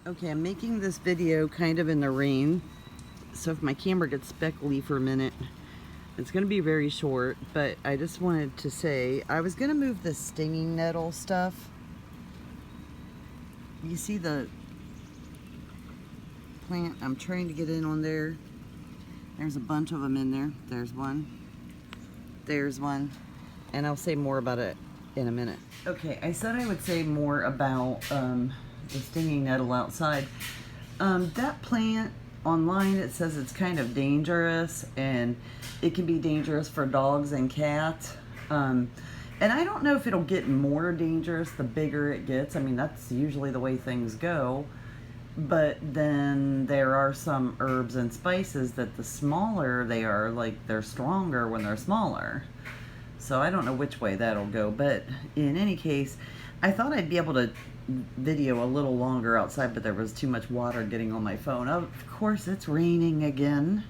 Okay, I'm making this video kind of in the rain, so if my camera gets speckly for a minute, it's going to be very short, but I just wanted to say, I was going to move the stinging nettle stuff. You see the plant? I'm trying to get in on there. There's a bunch of them in there. There's one. There's one. And I'll say more about it in a minute. Okay, I said I would say more about the stinging nettle outside. That plant, online it says it's kind of dangerous, and it can be dangerous for dogs and cats. And I don't know if it'll get more dangerous the bigger it gets. I mean, that's usually the way things go. But then there are some herbs and spices that the smaller they are, like they're stronger when they're smaller. So I don't know which way that'll go. But in any case, I thought I'd be able to video a little longer outside, but there was too much water getting on my phone. Of course, it's raining again.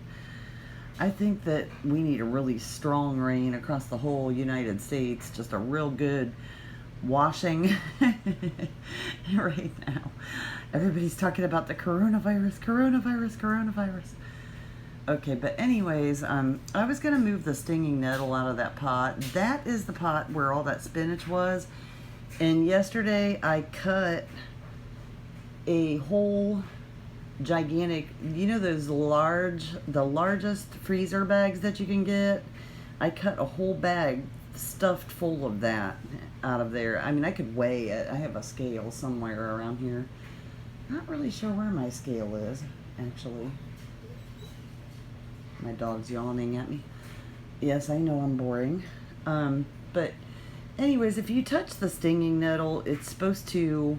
I think that we need a really strong rain across the whole United States, just a real good washing right now. Everybody's talking about the coronavirus. Okay, but anyways, I was going to move the stinging nettle out of that pot. That is the pot where all that spinach was. And yesterday I cut a whole gigantic, you know those the largest freezer bags that you can get? I cut a whole bag stuffed full of that out of there. I mean, I could weigh it. I have a scale somewhere around here. Not really sure where my scale is, actually. My dog's yawning at me. Yes, I know I'm boring. But anyways, if you touch the stinging nettle, it's supposed to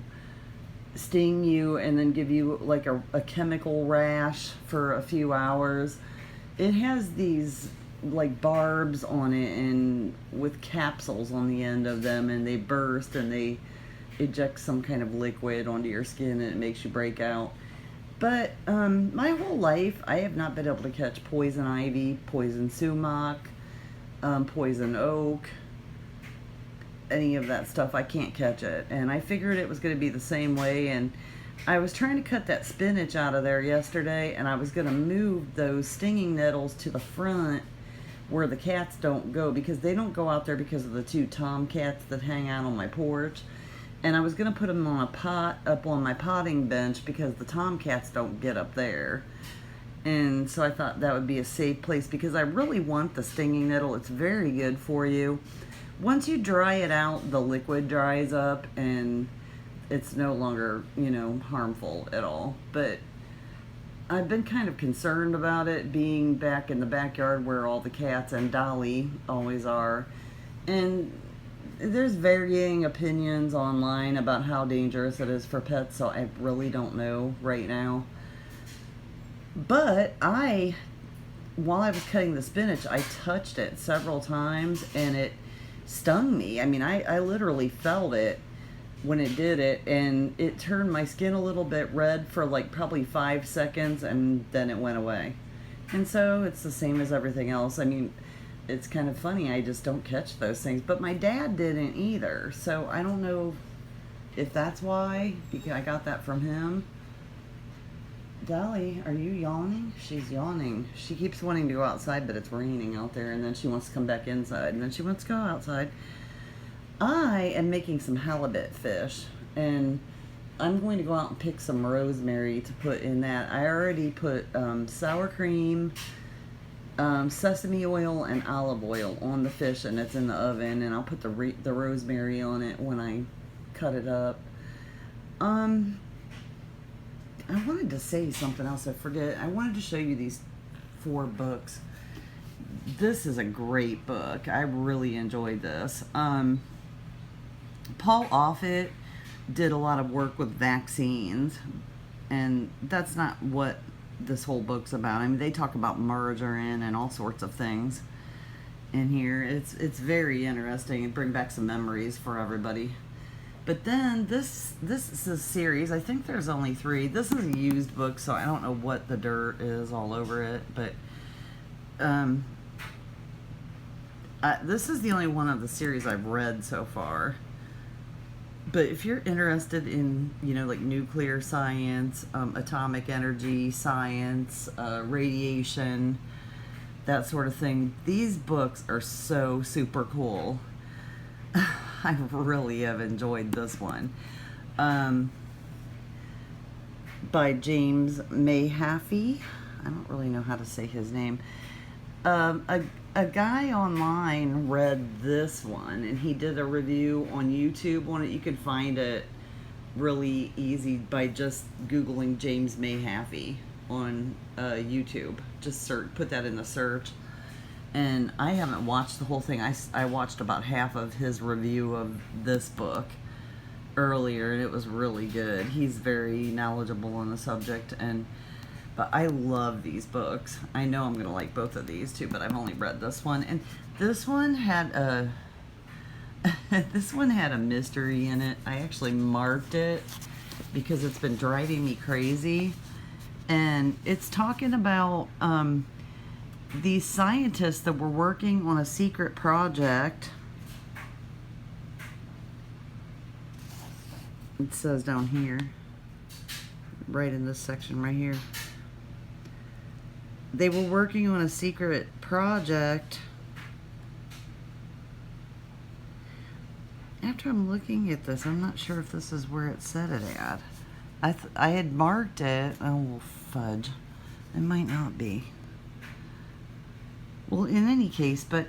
sting you and then give you like a chemical rash for a few hours. It has these like barbs on it and with capsules on the end of them, and they burst and they eject some kind of liquid onto your skin and it makes you break out. But my whole life I have not been able to catch poison ivy, poison sumac, poison oak, any of that stuff. I can't catch it, and I figured it was going to be the same way. And I was trying to cut that spinach out of there yesterday, and I was going to move those stinging nettles to the front where the cats don't go, because they don't go out there because of the two tomcats that hang out on my porch. And I was going to put them on a pot up on my potting bench because the tomcats don't get up there. And so I thought that would be a safe place, because I really want the stinging nettle. It's very good for you. Once you dry it out, the liquid dries up and it's no longer, you know, harmful at all. But I've been kind of concerned about it being back in the backyard where all the cats and Dolly always are. And there's varying opinions online about how dangerous it is for pets, so I really don't know right now. But while I was cutting the spinach, I touched it several times and it stung me. I mean, I literally felt it when it did it, and it turned my skin a little bit red for like probably 5 seconds, and then it went away. And so it's the same as everything else. I mean, it's kind of funny, I just don't catch those things. But my dad didn't either, so I don't know if that's why, because I got that from him. Dolly, are you yawning? She's yawning. She keeps wanting to go outside, but it's raining out there, and then she wants to come back inside, and then she wants to go outside. I am making some halibut fish, and I'm going to go out and pick some rosemary to put in that. I already put sour cream, sesame oil, and olive oil on the fish, and it's in the oven, and I'll put the rosemary on it when I cut it up. I wanted to say something else, I forget. I wanted to show you these 4 books. This is a great book. I really enjoyed this. Paul Offit did a lot of work with vaccines, and that's not what this whole book's about. I mean, they talk about margarine and all sorts of things in here. It's very interesting and bring back some memories for everybody. But then this is a series. I think there's only 3. This is a used book, so I don't know what the dirt is all over it. But this is the only one of the series I've read so far. But if you're interested in, like nuclear science, atomic energy science, radiation, that sort of thing, these books are so super cool. I really have enjoyed this one. By James Mayhaffey. I don't really know how to say his name. A guy online read this one, and he did a review on YouTube on it. You can find it really easy by just Googling James Mayhaffey on YouTube. Just put that in the search. And I haven't watched the whole thing. I watched about half of his review of this book earlier, and it was really good. He's very knowledgeable on the subject, but I love these books. I know I'm gonna like both of these too, but I've only read this one, and this one had a mystery in it. I actually marked it because it's been driving me crazy, and it's talking about these scientists that were working on a secret project. It says down here, right in this section right here, they were working on a secret project. After I'm looking at this, I'm not sure if this is where it said it at. I had marked it. Oh, fudge. It might not be. Well, in any case, but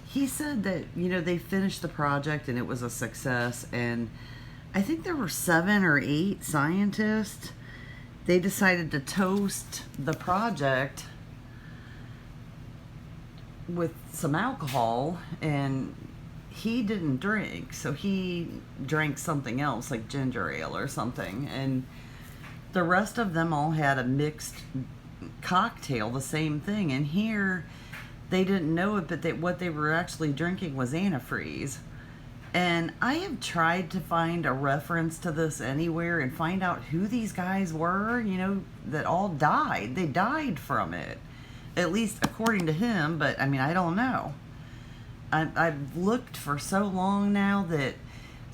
he said that, they finished the project and it was a success, and I think there were 7 or 8 scientists. They decided to toast the project with some alcohol, and he didn't drink, so he drank something else like ginger ale or something, and the rest of them all had a mixed cocktail, the same thing. And here they didn't know it, but what they were actually drinking was antifreeze. And I have tried to find a reference to this anywhere and find out who these guys were, that all died. They died from it, at least according to him, but I mean, I don't know. I've looked for so long now that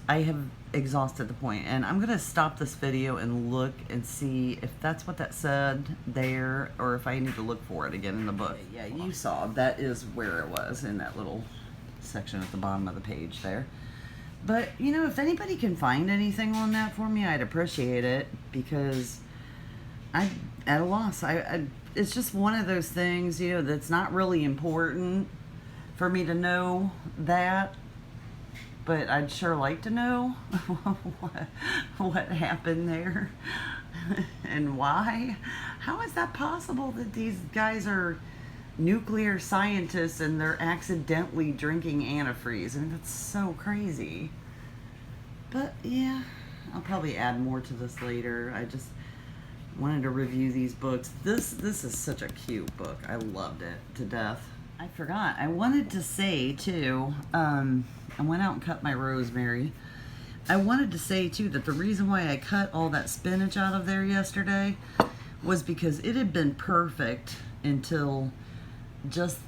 I have exhausted the point, and I'm going to stop this video and look and see if that's what that said there, or if I need to look for it again in the book. Yeah, you saw that is where it was, in that little section at the bottom of the page there. But, if anybody can find anything on that for me, I'd appreciate it, because I'm at a loss. It's just one of those things, that's not really important for me to know that, but I'd sure like to know what happened there and why. How is that possible that these guys are nuclear scientists and they're accidentally drinking antifreeze? I mean, that's so crazy. But yeah, I'll probably add more to this later. I just wanted to review these books. This is such a cute book. I loved it to death. I forgot. I wanted to say too, I went out and cut my rosemary. I wanted to say too that the reason why I cut all that spinach out of there yesterday was because it had been perfect until just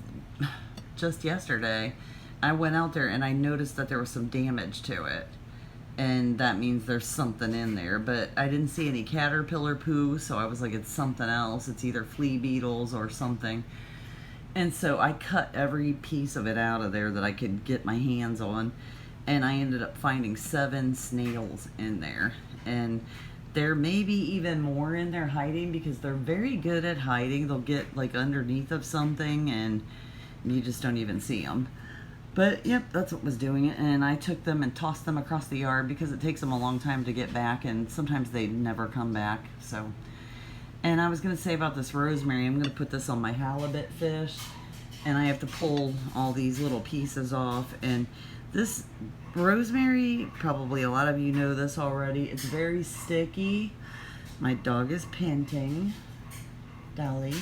yesterday. I went out there and I noticed that there was some damage to it, and that means there's something in there, but I didn't see any caterpillar poo, so I was like, it's something else. It's either flea beetles or something. And so I cut every piece of it out of there that I could get my hands on, and I ended up finding 7 snails in there. And there may be even more in there hiding, because they're very good at hiding. They'll get like underneath of something and you just don't even see them. But yep, that's what was doing it. And I took them and tossed them across the yard because it takes them a long time to get back, and sometimes they never come back. So, and I was going to say about this rosemary, I'm going to put this on my halibut fish, and I have to pull all these little pieces off. And this rosemary, probably a lot of you know this already, it's very sticky. My dog is panting. Dolly.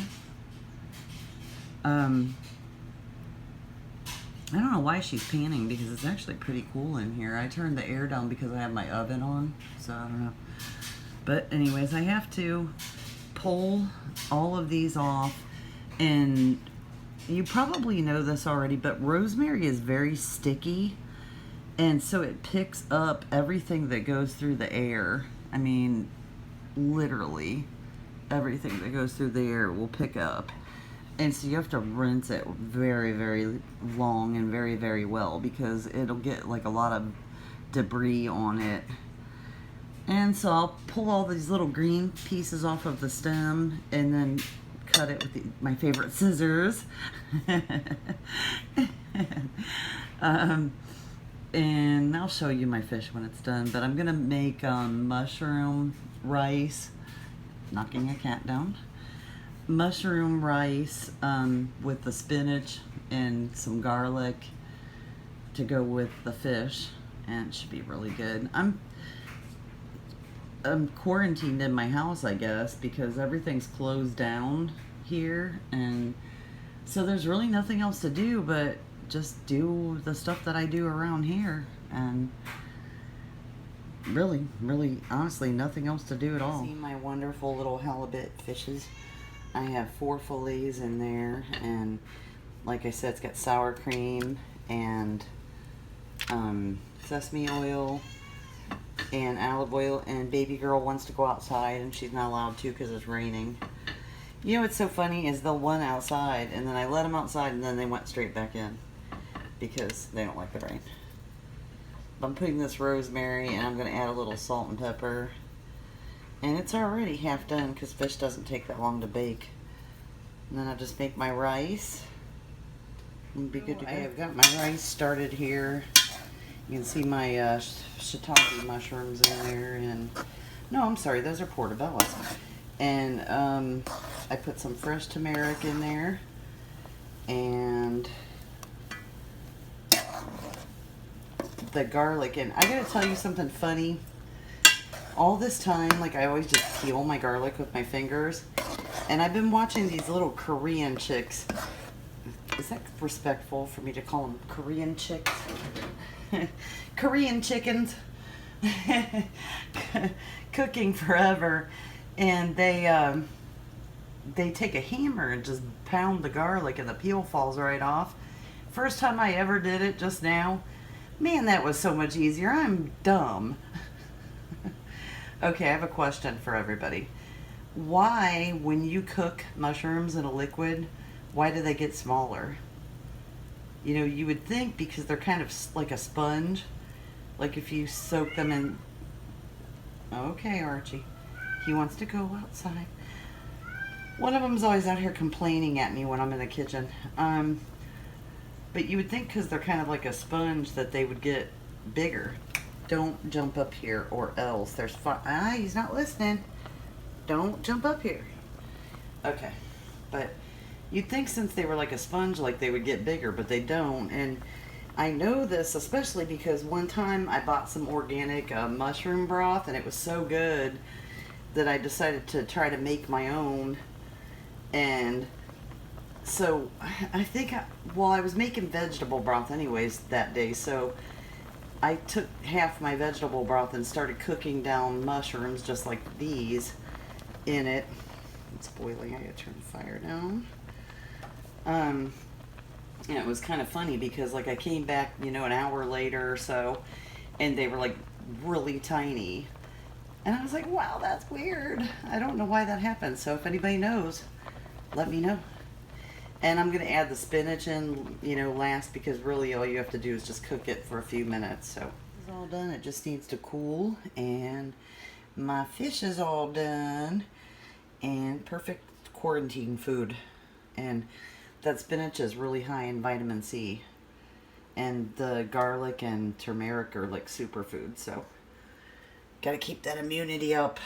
I don't know why she's panting, because it's actually pretty cool in here. I turned the air down because I have my oven on, so I don't know. But anyways, I have to pull all of these off, and you probably know this already, but rosemary is very sticky, And so it picks up everything that goes through the air. I mean, literally everything that goes through the air will pick up. And so you have to rinse it very, very long and very, very well, because it'll get like a lot of debris on it. And so I'll pull all these little green pieces off of the stem and then cut it with my favorite scissors. And I'll show you my fish when it's done. But I'm gonna make mushroom rice, knocking a cat down. Mushroom rice with the spinach and some garlic to go with the fish, and it should be really good. I'm quarantined in my house, I guess, because everything's closed down here, and so there's really nothing else to do but just do the stuff that I do around here, and really, honestly, nothing else to do at all. See my wonderful little halibut fishes. I have 4 fillets in there, and like I said, it's got sour cream and sesame oil and olive oil, and baby girl wants to go outside and she's not allowed to because it's raining. You know what's so funny is they'll run outside, and then I let them outside, and then they went straight back in because they don't like the rain. I'm putting this rosemary, and I'm going to add a little salt and pepper, and it's already half done because fish doesn't take that long to bake. And then I'll just make my rice and be good to go. I have got my rice started here. You can see my shiitake mushrooms in there, and no, I'm sorry, those are portobellos. And I put some fresh turmeric in there, and the garlic. And I gotta tell you something funny. All this time, like, I always just peel my garlic with my fingers, and I've been watching these little Korean chicks. Is that respectful for me to call them Korean chicks? Korean chickens. Cooking forever, and they take a hammer and just pound the garlic, and the peel falls right off. First time I ever did it just now. Man, that was so much easier. I'm dumb. Okay, I have a question for everybody. Why, when you cook mushrooms in a liquid, why do they get smaller? You know, you would think because they're kind of like a sponge. Like if you soak them in... Okay, Archie. He wants to go outside. One of them's always out here complaining at me when I'm in the kitchen. But you would think because they're kind of like a sponge that they would get bigger. Don't jump up here or else there's fire. Ah, he's not listening. Don't jump up here. Okay. But you'd think since they were like a sponge, like they would get bigger, but they don't. And I know this especially because one time I bought some organic mushroom broth, and it was so good that I decided to try to make my own. And so I think, well, I was making vegetable broth anyways that day, so I took half my vegetable broth and started cooking down mushrooms just like these in it. It's boiling. I gotta turn the fire down. And it was kind of funny because, like, I came back, you know, an hour later or so, and they were like really tiny, and I was like, wow, that's weird. I don't know why that happened. So if anybody knows, let me know. And I'm gonna add the spinach in, you know, last, because really all you have to do is just cook it for a few minutes. So it's all done. It just needs to cool, and my fish is all done, and perfect quarantine food. And that spinach is really high in vitamin C, and the garlic and turmeric are like superfood, so gotta keep that immunity up.